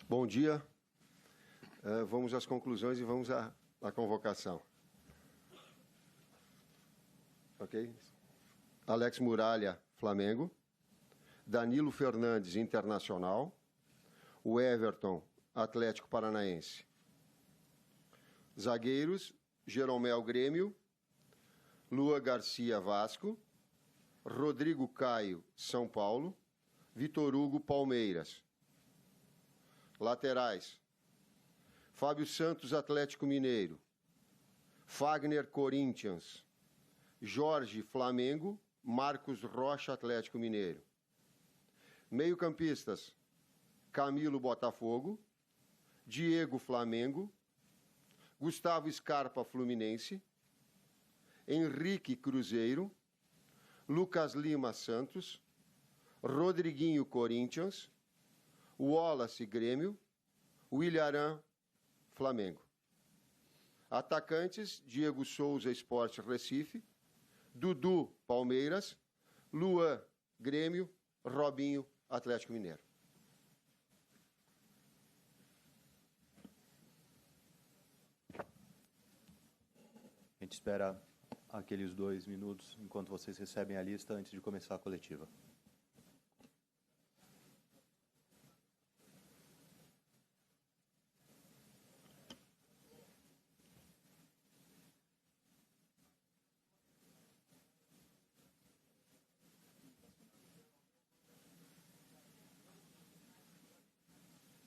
Bom dia. Vamos às conclusões e vamos à convocação. Ok? Alex Muralha, Flamengo. Danilo Fernandes, Internacional. O Everton, Atlético Paranaense. Zagueiros, Jeromel, Grêmio. Lua Garcia, Vasco. Rodrigo Caio, São Paulo. Vitor Hugo, Palmeiras. Laterais, Fábio Santos, Atlético Mineiro. Fagner, Corinthians. Jorge, Flamengo. Marcos Rocha, Atlético Mineiro. Meio-campistas, Camilo, Botafogo. Diego, Flamengo. Gustavo Scarpa, Fluminense. Henrique, Cruzeiro. Lucas Lima, Santos. Rodriguinho, Corinthians. Wallace, Grêmio. Willian, Flamengo. Atacantes, Diego Souza, Sport Recife. Dudu, Palmeiras. Luan, Grêmio. Robinho, Atlético Mineiro. A gente espera aqueles 2 minutos enquanto vocês recebem a lista antes de começar a coletiva.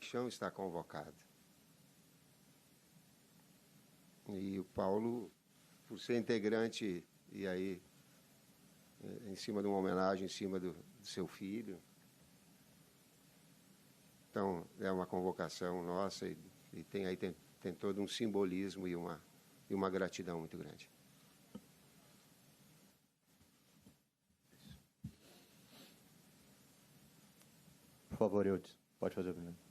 Chão está convocado. E o Paulo, por ser integrante, e aí, em cima de uma homenagem, em cima do seu filho. Então, é uma convocação nossa e tem todo um simbolismo e uma gratidão muito grande. Por favor, Eudes, pode fazer o primeiro.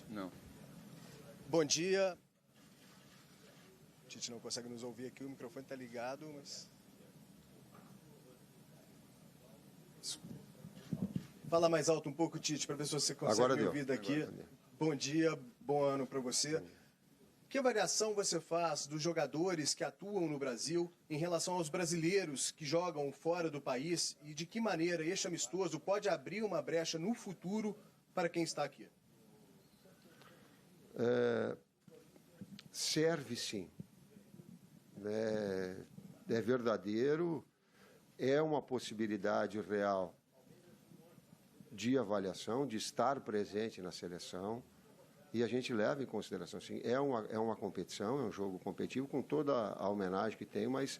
Não. Bom dia. O Tite não consegue nos ouvir aqui, o microfone está ligado, mas... Fala mais alto um pouco, Tite, para ver se você consegue Agora me deu. ouvir daqui. Agora deu. Bom dia, bom ano para você. Que avaliação você faz dos jogadores que atuam no Brasil em relação aos brasileiros que jogam fora do país e de que maneira este amistoso pode abrir uma brecha no futuro para quem está aqui? Serve sim, é verdadeiro, é uma possibilidade real de avaliação, de estar presente na seleção, e a gente leva em consideração, sim, é uma competição, é um jogo competitivo com toda a homenagem que tem, mas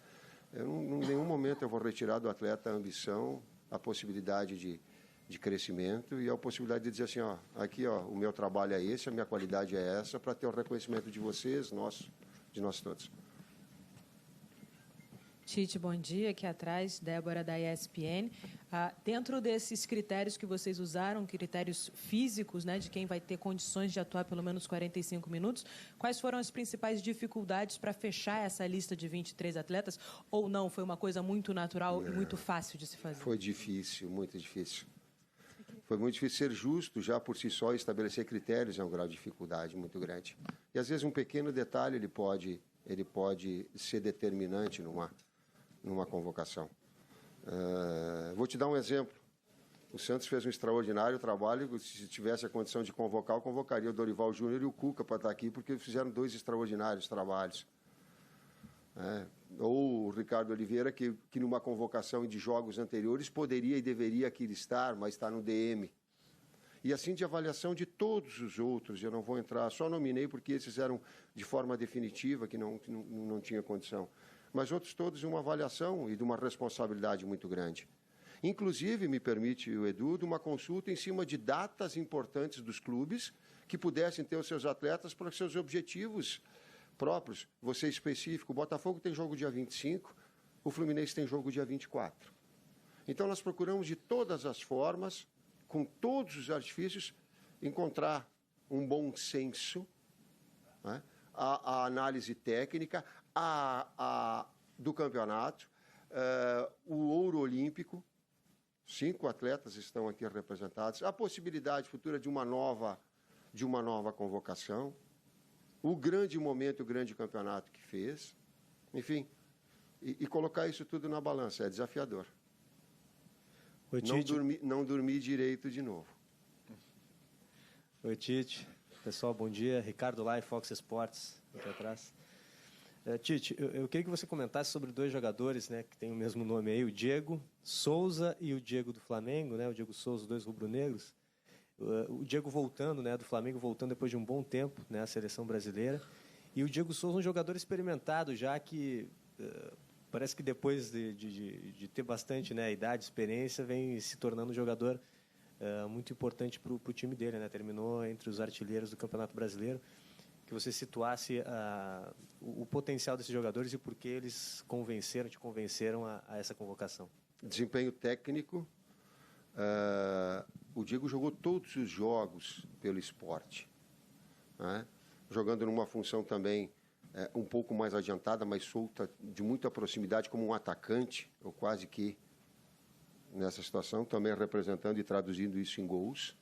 em nenhum momento eu vou retirar do atleta a ambição, a possibilidade de crescimento e a possibilidade de dizer assim, ó, aqui ó, o meu trabalho é esse, a minha qualidade é essa, para ter o reconhecimento de vocês, de nós todos. Tite, bom dia. Aqui atrás, Débora da ESPN. Dentro desses critérios que vocês usaram, critérios físicos, né, de quem vai ter condições de atuar pelo menos 45 minutos, quais foram as principais dificuldades para fechar essa lista de 23 atletas? Ou não, foi uma coisa muito natural e muito fácil de se fazer? Foi difícil, muito difícil. Foi muito difícil ser justo, já por si só, estabelecer critérios é um grau de dificuldade muito grande. E, às vezes, um pequeno detalhe ele pode ser determinante numa convocação. Vou te dar um exemplo. O Santos fez um extraordinário trabalho. Se tivesse a condição de convocar, eu convocaria o Dorival Júnior e o Cuca para estar aqui, porque fizeram 2 extraordinários trabalhos. Ou o Ricardo Oliveira, que numa convocação de jogos anteriores poderia e deveria aqui estar, mas está no DM. E assim de avaliação de todos os outros, eu não vou entrar, só nominei porque esses eram de forma definitiva, que não tinha condição. Mas outros todos uma avaliação e de uma responsabilidade muito grande. Inclusive, me permite o Edu, de uma consulta em cima de datas importantes dos clubes que pudessem ter os seus atletas para os seus objetivos próprios. Você específico, o Botafogo tem jogo dia 25, o Fluminense tem jogo dia 24. Então, nós procuramos, de todas as formas, com todos os artifícios, encontrar um bom senso, né? A análise técnica do campeonato, o ouro olímpico, 5 atletas estão aqui representados, a possibilidade futura de uma nova convocação, o grande momento, o grande campeonato que fez, enfim, e colocar isso tudo na balança, é desafiador. Oi, Não dormir direito de novo. Oi, Tite. Pessoal, bom dia. Ricardo Lai, Fox Sports, aqui atrás. Tite, eu queria que você comentasse sobre 2 jogadores, né, que têm o mesmo nome aí, o Diego Souza e o Diego do Flamengo, né, o Diego Souza, 2 rubro-negros. O Diego voltando, né, do Flamengo, voltando depois de um bom tempo, né, à seleção brasileira. E o Diego Souza, um jogador experimentado, já que parece que depois de ter bastante, né, idade, experiência, vem se tornando um jogador muito importante para o time dele, né? Terminou entre os artilheiros do Campeonato Brasileiro. Que você situasse o potencial desses jogadores e por que eles te convenceram a essa convocação. Desempenho técnico. O Diego jogou todos os jogos pelo esporte, né? Jogando numa função também um pouco mais adiantada, mais solta, de muita proximidade, como um atacante, ou quase que nessa situação, também representando e traduzindo isso em gols,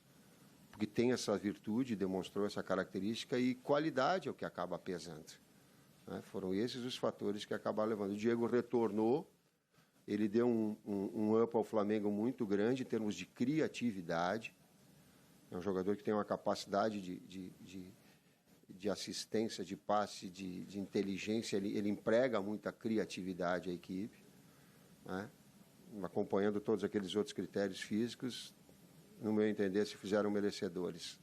porque tem essa virtude, demonstrou essa característica, e qualidade é o que acaba pesando, né? Foram esses os fatores que acabaram levando. O Diego retornou, ele deu um up ao Flamengo muito grande em termos de criatividade. É um jogador que tem uma capacidade de assistência, de passe, de inteligência. Ele emprega muita criatividade à equipe, né? Acompanhando todos aqueles outros critérios físicos, no meu entender, se fizeram merecedores.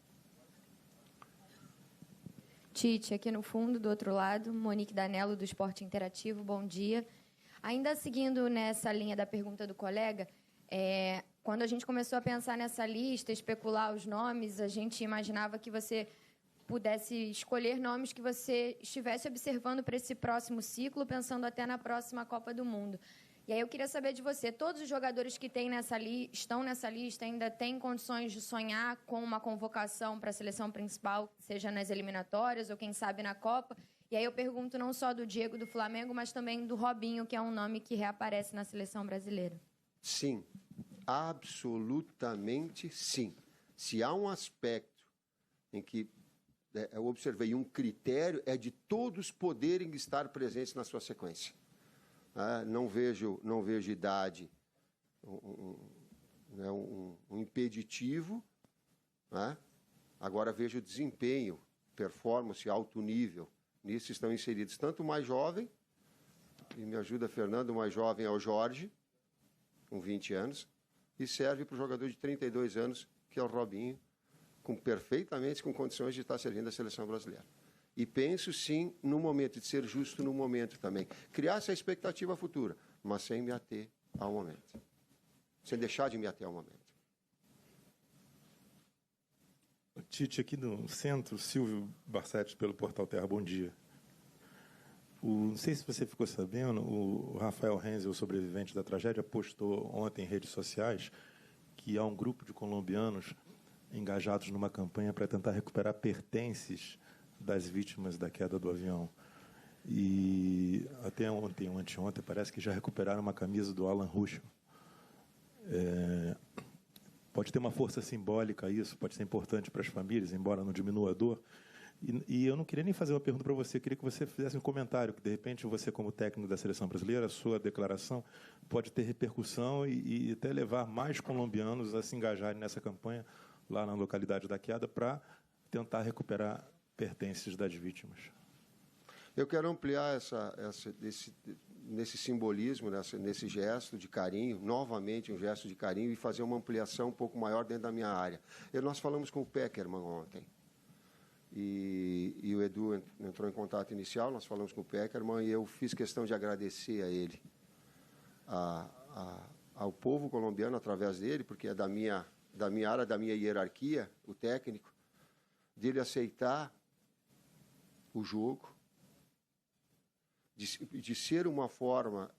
Tite, aqui no fundo, do outro lado, Monique Danello, do Esporte Interativo, bom dia. Ainda seguindo nessa linha da pergunta do colega, quando a gente começou a pensar nessa lista, especular os nomes, a gente imaginava que você pudesse escolher nomes que você estivesse observando para esse próximo ciclo, pensando até na próxima Copa do Mundo. E aí eu queria saber de você, todos os jogadores que estão nessa lista ainda têm condições de sonhar com uma convocação para a seleção principal, seja nas eliminatórias ou, quem sabe, na Copa? E aí eu pergunto não só do Diego do Flamengo, mas também do Robinho, que é um nome que reaparece na seleção brasileira. Sim, absolutamente sim. Se há um aspecto em que eu observei um critério, é de todos poderem estar presentes na sua sequência. Não vejo idade um impeditivo, né? Agora vejo desempenho, performance, alto nível. Nisso estão inseridos tanto o mais jovem, e me ajuda Fernando, o mais jovem é o Jorge, com 20 anos, e serve para o jogador de 32 anos, que é o Robinho, perfeitamente com condições de estar servindo a seleção brasileira. E penso, sim, no momento, de ser justo no momento também. Criar essa expectativa futura, mas sem me ater ao momento. Sem deixar de me ater ao momento. Tite, aqui no centro, Silvio Barsetti, pelo Portal Terra, bom dia. Não sei se você ficou sabendo, o Rafael Renzel, sobrevivente da tragédia, postou ontem em redes sociais que há um grupo de colombianos engajados numa campanha para tentar recuperar pertences das vítimas da queda do avião. E até ontem ou anteontem, parece que já recuperaram uma camisa do Alan Ruschel. Pode ter uma força simbólica isso, pode ser importante para as famílias, embora não diminua a dor. E eu não queria nem fazer uma pergunta para você, queria que você fizesse um comentário, que de repente você, como técnico da seleção brasileira, a sua declaração pode ter repercussão e até levar mais colombianos a se engajarem nessa campanha lá na localidade da queda para tentar recuperar pertences das vítimas. Eu quero ampliar nesse simbolismo, nesse gesto de carinho, novamente um gesto de carinho, e fazer uma ampliação um pouco maior dentro da minha área. Nós falamos com o Peckerman ontem, e o Edu entrou em contato inicial, nós falamos com o Peckerman, e eu fiz questão de agradecer a ele, ao povo colombiano através dele, porque é da minha área, da minha hierarquia, o técnico, dele aceitar o jogo, de ser uma forma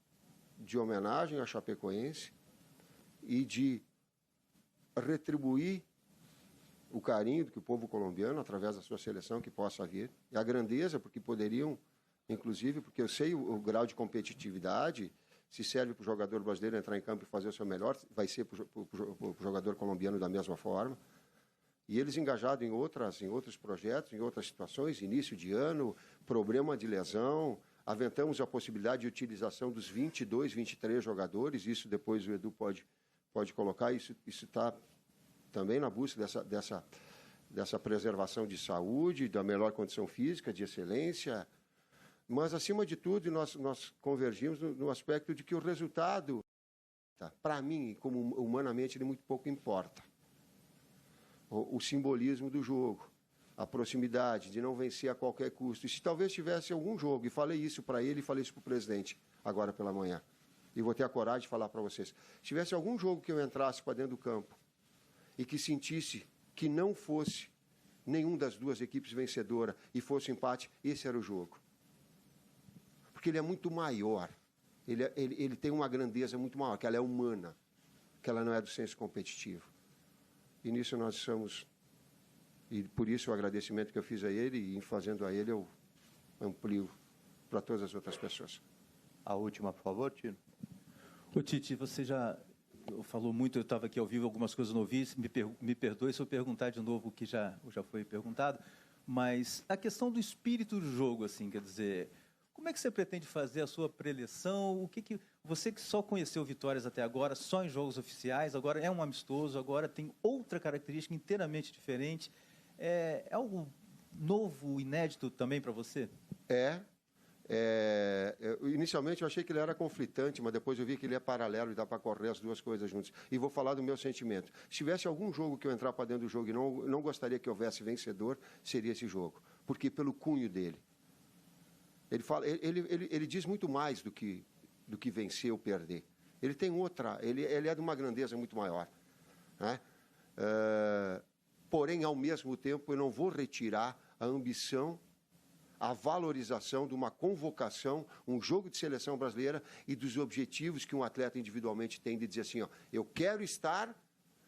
de homenagem à Chapecoense, e de retribuir o carinho que o povo colombiano, através da sua seleção, que possa vir, e a grandeza, porque poderiam, inclusive, porque eu sei o grau de competitividade, se serve para o jogador brasileiro entrar em campo e fazer o seu melhor, vai ser para o jogador colombiano da mesma forma. E eles engajados em outros projetos, em outras situações, início de ano, problema de lesão, aventamos a possibilidade de utilização dos 22, 23 jogadores, isso depois o Edu pode colocar, isso está também na busca dessa preservação de saúde, da melhor condição física, de excelência, mas, acima de tudo, nós convergimos no aspecto de que o resultado, para mim, como humanamente, ele muito pouco importa. O simbolismo do jogo, a proximidade, de não vencer a qualquer custo. E se talvez tivesse algum jogo, e falei isso para ele e falei isso para o presidente, agora pela manhã, e vou ter a coragem de falar para vocês, se tivesse algum jogo que eu entrasse para dentro do campo e que sentisse que não fosse nenhum das duas equipes vencedora e fosse empate, esse era o jogo. Porque ele é muito maior, ele tem uma grandeza muito maior, que ela é humana, que ela não é do senso competitivo. E nisso nós estamos, e por isso o agradecimento que eu fiz a ele, e em fazendo a ele eu amplio para todas as outras pessoas. A última, por favor, Tino. Ô, Tite, você já falou muito, eu estava aqui ao vivo, algumas coisas não ouvi, me perdoe se eu perguntar de novo o que já foi perguntado, mas a questão do espírito do jogo, assim, quer dizer, como é que você pretende fazer a sua preleção? Você que só conheceu vitórias até agora, só em jogos oficiais, agora é um amistoso, agora tem outra característica inteiramente diferente. É algo novo, inédito também para você? Inicialmente eu achei que ele era conflitante, mas depois eu vi que ele é paralelo e dá para correr as duas coisas juntas. E vou falar do meu sentimento. Se tivesse algum jogo que eu entrar para dentro do jogo e não gostaria que houvesse vencedor, seria esse jogo. Porque pelo cunho dele. Ele diz muito mais do que vencer ou perder. Ele tem outra, ele é de uma grandeza muito maior, né? Porém, ao mesmo tempo, eu não vou retirar a ambição, a valorização de uma convocação, um jogo de seleção brasileira e dos objetivos que um atleta individualmente tem de dizer assim, ó, eu quero estar,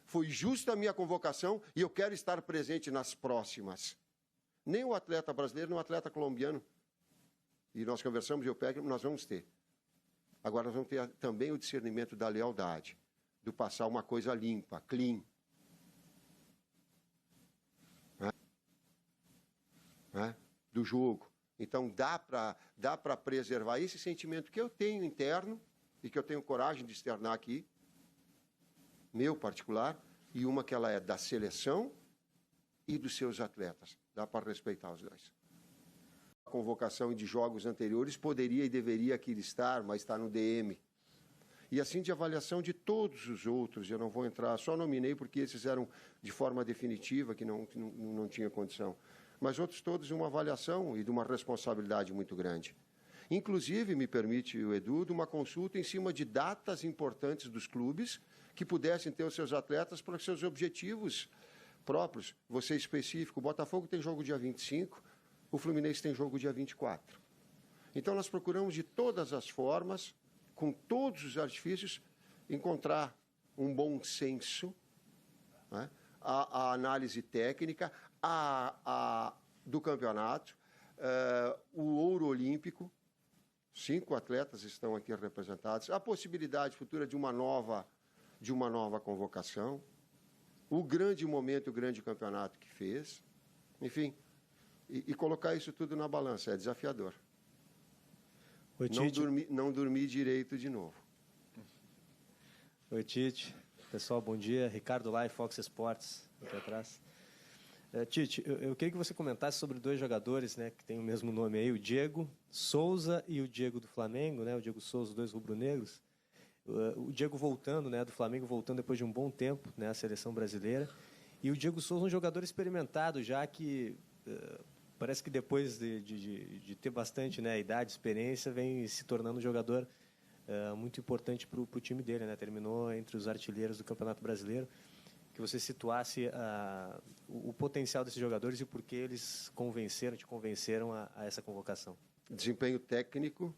foi justa a minha convocação e eu quero estar presente nas próximas. Nem o atleta brasileiro, nem o atleta colombiano. E nós conversamos, nós vamos ter. Agora nós vamos ter também o discernimento da lealdade, do passar uma coisa limpa, clean. Do jogo. Então dá para preservar esse sentimento que eu tenho interno e que eu tenho coragem de externar aqui, meu particular, e uma que ela é da seleção e dos seus atletas. Dá para respeitar os dois. A convocação de jogos anteriores poderia e deveria aqui estar, mas está no DM. E assim de avaliação de todos os outros, eu não vou entrar, só nominei porque esses eram de forma definitiva, que não tinha condição. Mas outros todos uma avaliação e de uma responsabilidade muito grande. Inclusive, me permite o Edu, de uma consulta em cima de datas importantes dos clubes que pudessem ter os seus atletas para os seus objetivos próprios. Você específico, o Botafogo tem jogo dia 25, o Fluminense tem jogo dia 24. Então, nós procuramos de todas as formas, com todos os artifícios, encontrar um bom senso, né? A análise técnica, do campeonato, o ouro olímpico, 5 atletas estão aqui representados, a possibilidade futura de uma nova convocação, o grande momento, o grande campeonato que fez, enfim, e colocar isso tudo na balança, é desafiador. Oi, Tite. Não dormi direito de novo. Oi, Tite. Pessoal, bom dia. Ricardo Lai, Fox Sports, aqui atrás. Tite, eu queria que você comentasse sobre 2 jogadores, né, que têm o mesmo nome aí, o Diego Souza e o Diego do Flamengo, né, o Diego Souza, 2 rubro-negros. O Diego voltando, né, do Flamengo, voltando depois de um bom tempo, né, à seleção brasileira. E o Diego Souza, um jogador experimentado, já que parece que depois de ter bastante, né, idade, experiência, vem se tornando um jogador muito importante para o time dele, né? Terminou entre os artilheiros do Campeonato Brasileiro. Que você situasse o potencial desses jogadores e por que eles te convenceram a essa convocação. Desempenho técnico.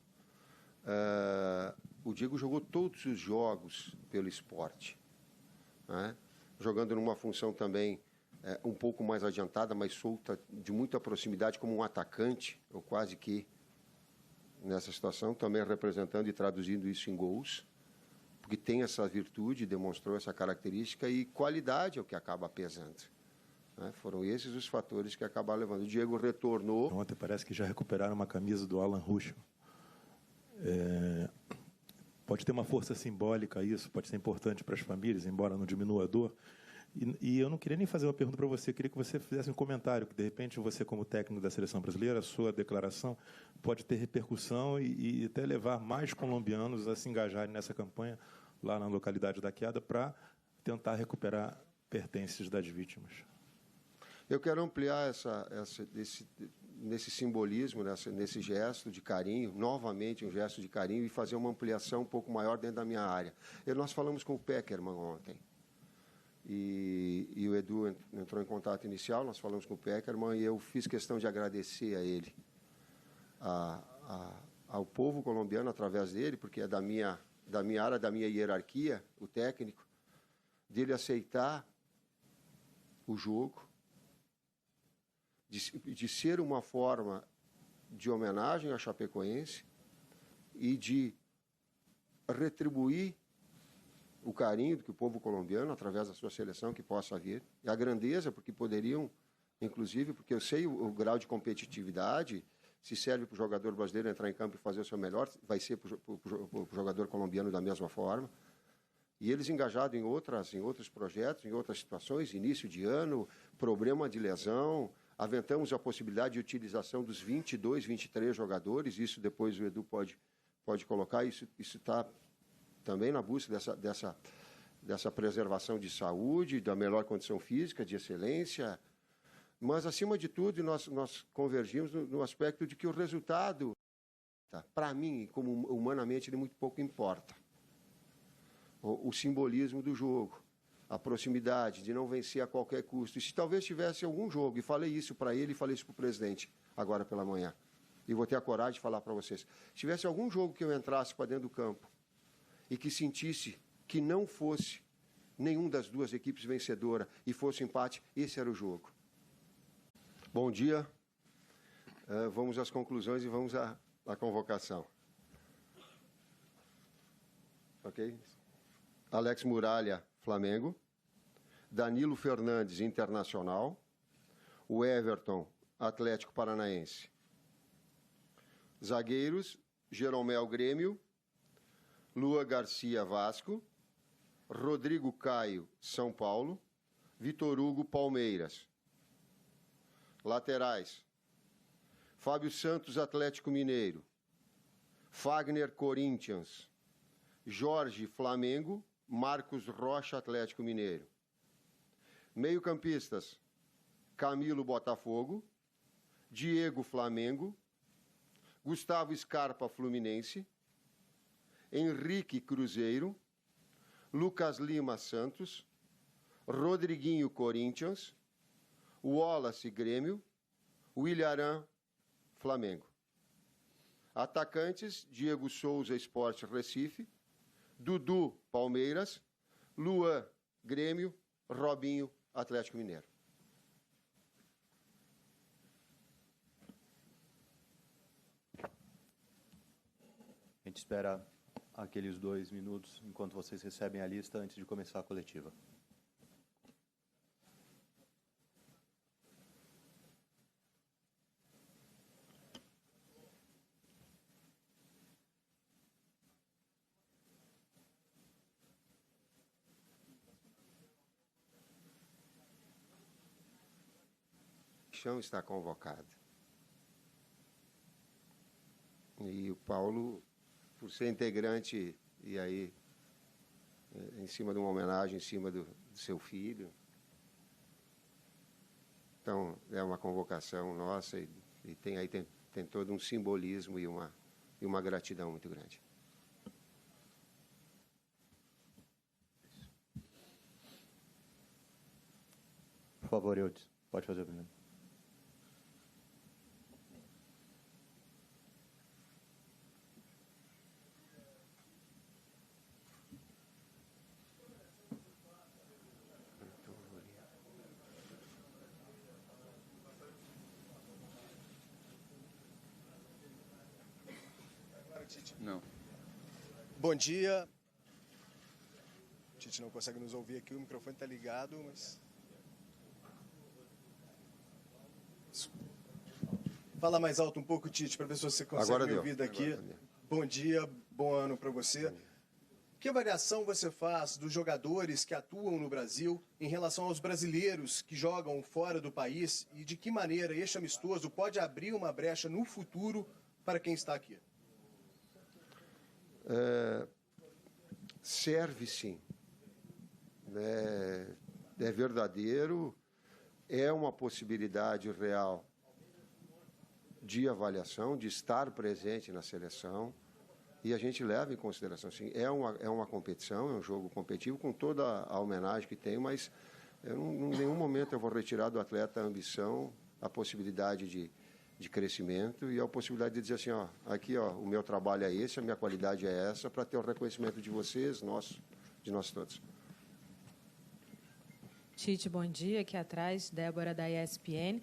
O Diego jogou todos os jogos pelo esporte. né? Jogando numa função também um pouco mais adiantada, mais solta, de muita proximidade, como um atacante, ou quase que nessa situação, também representando e traduzindo isso em gols, porque tem essa virtude, demonstrou essa característica, e qualidade é o que acaba pesando. Né? Foram esses os fatores que acabaram levando. O Diego retornou. Ontem parece que já recuperaram uma camisa do Alan Ruschel. Pode ter uma força simbólica isso, pode ser importante para as famílias, embora não diminua a dor. E eu não queria nem fazer uma pergunta para você, queria que você fizesse um comentário, que de repente você, como técnico da seleção brasileira, a sua declaração pode ter repercussão e até levar mais colombianos a se engajarem nessa campanha lá na localidade da Queda para tentar recuperar pertences das vítimas. Eu quero ampliar nesse simbolismo, nesse gesto de carinho, novamente um gesto de carinho, e fazer uma ampliação um pouco maior dentro da minha área. Nós falamos com o Peckerman ontem, e o Edu entrou em contato inicial, nós falamos com o Peckerman, e eu fiz questão de agradecer a ele, ao povo colombiano através dele, porque é da minha área, da minha hierarquia, o técnico, dele aceitar o jogo, de ser uma forma de homenagem à Chapecoense e de retribuir o carinho que o povo colombiano, através da sua seleção, que possa vir, e a grandeza, porque poderiam, inclusive, porque eu sei o grau de competitividade, se serve para o jogador brasileiro entrar em campo e fazer o seu melhor, vai ser para o jogador colombiano da mesma forma. E eles engajados em outros projetos, em outras situações, início de ano, problema de lesão, aventamos a possibilidade de utilização dos 22, 23 jogadores, isso depois o Edu pode colocar, isso está também na busca dessa preservação de saúde, da melhor condição física, de excelência, mas, acima de tudo, nós convergimos no aspecto de que o resultado, para mim, como humanamente, ele muito pouco importa. O simbolismo do jogo, a proximidade, de não vencer a qualquer custo. E se talvez tivesse algum jogo, e falei isso para ele e falei isso para o presidente agora pela manhã, e vou ter a coragem de falar para vocês, se tivesse algum jogo que eu entrasse para dentro do campo e que sentisse que não fosse nenhum das duas equipes vencedora e fosse empate, esse era o jogo. Bom dia, vamos às conclusões e vamos à convocação. Ok? Alex Muralha, Flamengo. Danilo Fernandes, Internacional. O Everton, Atlético Paranaense. Zagueiros, Jeromel, Grêmio. Lua Garcia, Vasco. Rodrigo Caio, São Paulo. Vitor Hugo, Palmeiras. Laterais, Fábio Santos, Atlético Mineiro. Fagner, Corinthians. Jorge, Flamengo. Marcos Rocha, Atlético Mineiro. Meio-campistas, Camilo, Botafogo. Diego, Flamengo. Gustavo Scarpa, Fluminense. Henrique, Cruzeiro. Lucas Lima, Santos. Rodriguinho, Corinthians. Wallace, Grêmio. Willian, Flamengo. Atacantes, Diego Souza, Sport Recife. Dudu, Palmeiras. Luan, Grêmio. Robinho, Atlético Mineiro. A gente espera aqueles 2 minutos enquanto vocês recebem a lista antes de começar a coletiva. Está convocado. E o Paulo, por ser integrante, e aí, em cima de uma homenagem, em cima do seu filho. Então, é uma convocação nossa e tem todo um simbolismo e uma gratidão muito grande. Por favor, Eudes, pode fazer o primeiro. Não. Bom dia. O Tite não consegue nos ouvir aqui, o microfone está ligado, mas... Fala mais alto um pouco, Tite, para ver se você consegue Agora me ouvir daqui. Bom dia, bom ano para você. Que avaliação você faz dos jogadores que atuam no Brasil em relação aos brasileiros que jogam fora do país e de que maneira este amistoso pode abrir uma brecha no futuro para quem está aqui? Serve sim. É verdadeiro, é uma possibilidade real de avaliação, de estar presente na seleção, e a gente leva em consideração, sim, é uma competição, é um jogo competitivo, com toda a homenagem que tem, mas em nenhum momento eu vou retirar do atleta a ambição, a possibilidade de crescimento e a possibilidade de dizer assim, ó, aqui ó, o meu trabalho é esse, a minha qualidade é essa, para ter o reconhecimento de vocês, de nós todos. Tite, bom dia. Aqui atrás, Débora, da ESPN.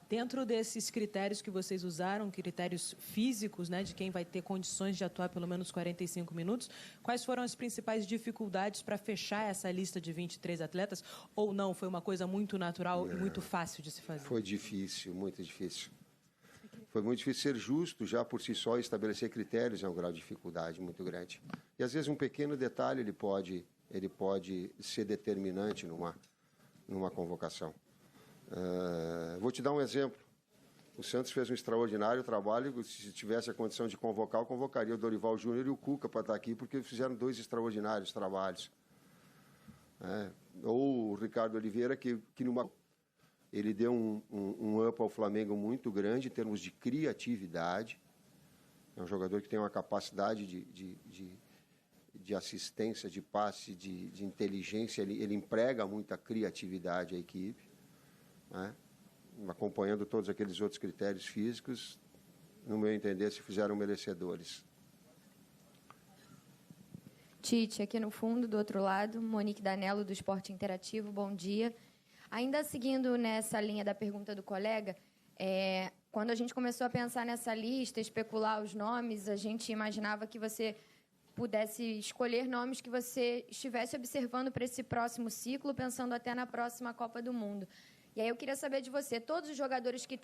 Dentro desses critérios que vocês usaram, critérios físicos, né, de quem vai ter condições de atuar pelo menos 45 minutos, quais foram as principais dificuldades para fechar essa lista de 23 atletas? Ou não, foi uma coisa muito natural e muito fácil de se fazer? Foi difícil, muito difícil. Foi muito difícil ser justo, já por si só, estabelecer critérios é um grau de dificuldade muito grande. E, às vezes, um pequeno detalhe ele pode ser determinante numa convocação. Vou te dar um exemplo. O Santos fez um extraordinário trabalho. Se tivesse a condição de convocar, eu convocaria o Dorival Júnior e o Cuca para estar aqui, porque fizeram 2 extraordinários trabalhos. Ou o Ricardo Oliveira, que ele deu um up ao Flamengo muito grande em termos de criatividade. É um jogador que tem uma capacidade de assistência, de passe, de inteligência, ele emprega muita criatividade à equipe, né? Acompanhando todos aqueles outros critérios físicos, no meu entender, se fizeram merecedores. Tite, aqui no fundo, do outro lado, Monique Danello, do Esporte Interativo, bom dia. Ainda seguindo nessa linha da pergunta do colega, quando a gente começou a pensar nessa lista, especular os nomes, a gente imaginava que você pudesse escolher nomes que você estivesse observando para esse próximo ciclo, pensando até na próxima Copa do Mundo. E aí eu queria saber de você, todos os jogadores que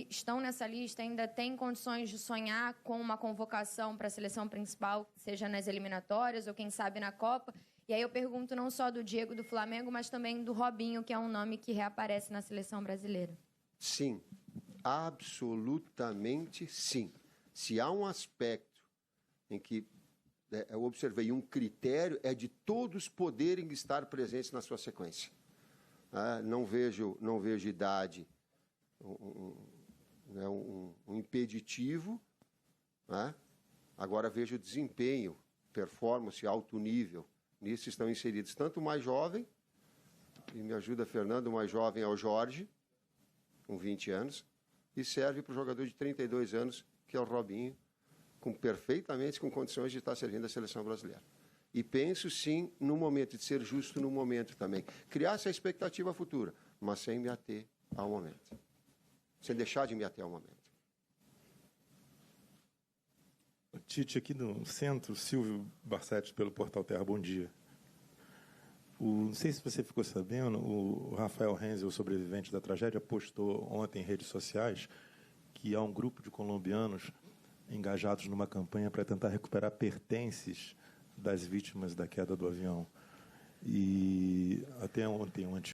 estão nessa lista ainda têm condições de sonhar com uma convocação para a seleção principal, seja nas eliminatórias ou quem sabe na Copa? E aí eu pergunto não só do Diego do Flamengo, mas também do Robinho, que é um nome que reaparece na seleção brasileira. Sim, absolutamente sim. Se há um aspecto em que eu observei um critério, é de todos poderem estar presentes na sua sequência. Não vejo idade, um impeditivo, né? Agora vejo desempenho, performance, alto nível. Nisso estão inseridos tanto o mais jovem, e me ajuda Fernando, o mais jovem é o Jorge, com 20 anos, e serve para o jogador de 32 anos, que é o Robinho, perfeitamente com condições de estar servindo a seleção brasileira. E penso, sim, no momento, de ser justo no momento também. Criar essa expectativa futura, mas sem me ater ao momento. Sem deixar de me ater ao momento. Tite, aqui no centro, Silvio Barsetti, pelo Portal Terra, bom dia. Não sei se você ficou sabendo, o Rafael Hensel, sobrevivente da tragédia, postou ontem em redes sociais que há um grupo de colombianos engajados numa campanha para tentar recuperar pertences das vítimas da queda do avião. E até ontem,